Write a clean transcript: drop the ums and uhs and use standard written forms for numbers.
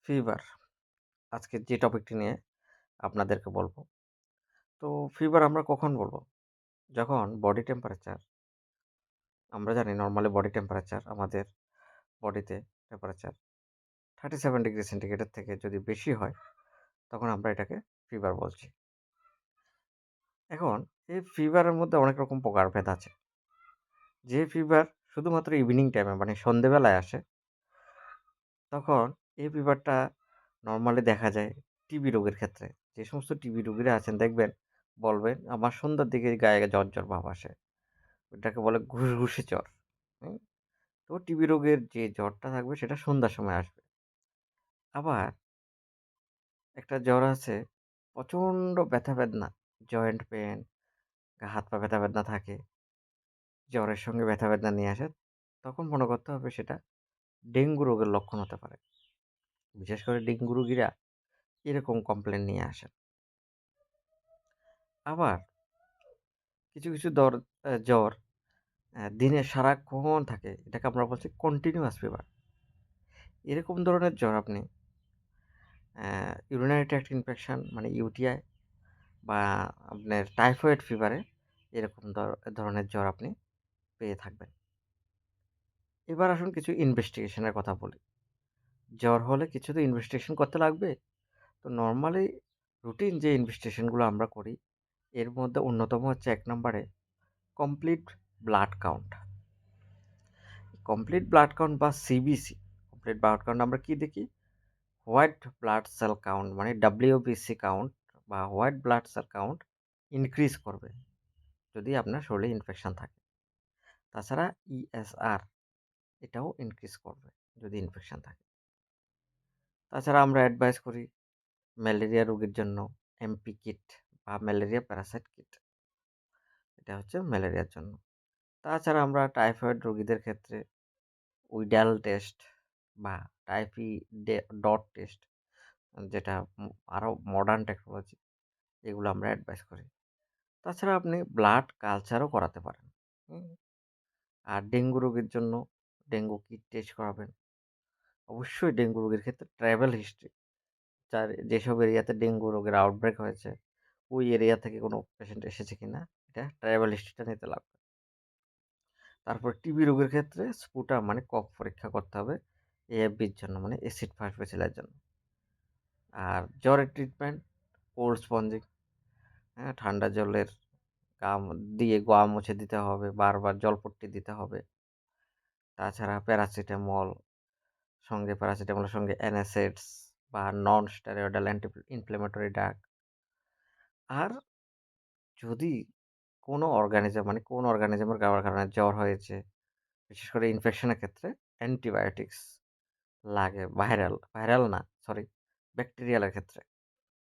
Fever. আজকে যে টপিকটি নিয়ে আপনাদেরকে বলব। তো ফিভার আমরা কখন বলব? যখন বডি টেম্পারেচার আমরা জানি নরমালি বডি টেম্পারেচার আমাদের বডিতে টেম্পারেচার 37 ডিগ্রি সেন্টিগ্রেডের থেকে যদি বেশি হয়, তখন আমরা এটাকে ফিভার বলছি। এখন এই ফিভারের মধ্যে অনেক রকম প্রকারভেদ আছে। যে ফিভার শুধুমাত্র ইভিনিং টাইমে মানে সন্ধ্যেবেলায় আসে, তখন এই ফিভারটা নরমালি দেখা যায় টিবি রোগের ক্ষেত্রে। যে সমস্ত টিবি রোগীরা আছেন দেখবেন, বলবেন, "আমার সন্ধ্যার দিকে গায়ে জ্বর, জ্বর ভাব আসে।" ওটাকে বলে ঘুসঘুসে জ্বর। হুম? তো টিবি রোগের যে জ্বরটা থাকবে সেটা সন্ধ্যার সময় আসবে। আবার একটা জ্বর আছে প্রচণ্ড ব্যথা বেদনা, জয়েন্ট পেইন, হাত পা ব্যথা বেদনা থাকে। জ্বরের সঙ্গে ব্যথা বেদনা নিয়ে আসে। তখন মনে করতে হবে সেটা ডেঙ্গু রোগের লক্ষণ হতে পারে। বিশেষ করে ডেঙ্গু রোগীরা এরকম কমপ্লেইন নিয়ে আসেন। আবার কিছু, কিছু জ্বর দিনে সারাক্ষণ থাকে। এটাকে আমরা বলছি কন্টিনিউয়াস ফিভার। এরকম ধরনের জ্বর আপনি ইউরিনারি ট্র্যাক্ট ইনফেকশন মানে ইউটিআই বা আপনার টাইফয়েড ফিভারে এরকম ধরনের জ্বর আপনি পেয়ে থাকবেন। এবার আসুন কিছু ইনভেস্টিগেশনের কথা বলি। জ্বর হলে কিছু তো ইনভেস্টিগেশন করতে লাগবে। তো নরমালি রুটিন যে ইনভেস্টিগেশনগুলো আমরা করি, এর মধ্যে অন্যতম হচ্ছে ১ নম্বরে complete blood count. Complete blood count বা সিবিসি, কমপ্লিট ব্লাড কাউন্ট আমরা কি দেখি? হোয়াইট ব্লাড সেল কাউন্ট মানে WBC কাউন্ট বা white blood cell count increase করবে যদি আপনার শরীরে ইনফেকশন থাকে। তাছাড়া ESR এটাও ইনক্রিজ করবে যদি ইনফেকশন থাকে। তাছাড়া আমরা অ্যাডভাইস করি ম্যালেরিয়া রোগীর জন্য এমপি কিট বা ম্যালেরিয়া প্যারাসাইট কিট। এটা হচ্ছে ম্যালেরিয়ার জন্য। তাছাড়া আমরা টাইফয়েড রোগীদের ক্ষেত্রে উইডাল টেস্ট বা টাইফি ডট টেস্ট, যেটা আরও মডার্ন টেকনোলজি, এগুলো আমরা অ্যাডভাইস করি। তাছাড়া আপনি ব্লাড কালচারও করাতে পারেন। হুম? আর ডেঙ্গু রোগীর জন্য ডেঙ্গু কিট টেস্ট করাবেন। অবশ্যই ডেঙ্গু রোগীর ক্ষেত্রে ট্রাভেল হিস্ট্রি, যেসব এরিয়াতে ডেঙ্গু রোগের আউটব্রেক হয়েছে, ওই এরিয়া থেকে কোনো পেশেন্ট এসেছে কিনা, এটা ট্রাভেল হিস্ট্রিটা নিতে লাগবে। তারপর টিবি রোগের ক্ষেত্রে স্পুটাম মানে কফ পরীক্ষা করতে হবে এএফবির জন্য মানে অ্যাসিড ফাস্ট ব্যাসিলার জন্য। আর জ্বরের ট্রিটমেন্ট কোল্ড স্পঞ্জিং, হ্যাঁ, ঠান্ডা জলের দিয়ে গা মুছে দিতে হবে, বারবার জলপট্টি দিতে হবে। তাছাড়া প্যারাসিটামলের সঙ্গে অ্যানাসিডস বা নন স্টেরয়েডাল ইনফ্ল্যামেটরি ড্রাগ। আর যদি কোনো অর্গানিজম মানে কোন অর্গানিজমের কারণে জ্বর হয়েছে, বিশেষ করে ইনফেকশনের ক্ষেত্রে অ্যান্টিবায়োটিক্স লাগে। ভাইরাল না, সরি, ব্যাকটেরিয়ালের ক্ষেত্রে।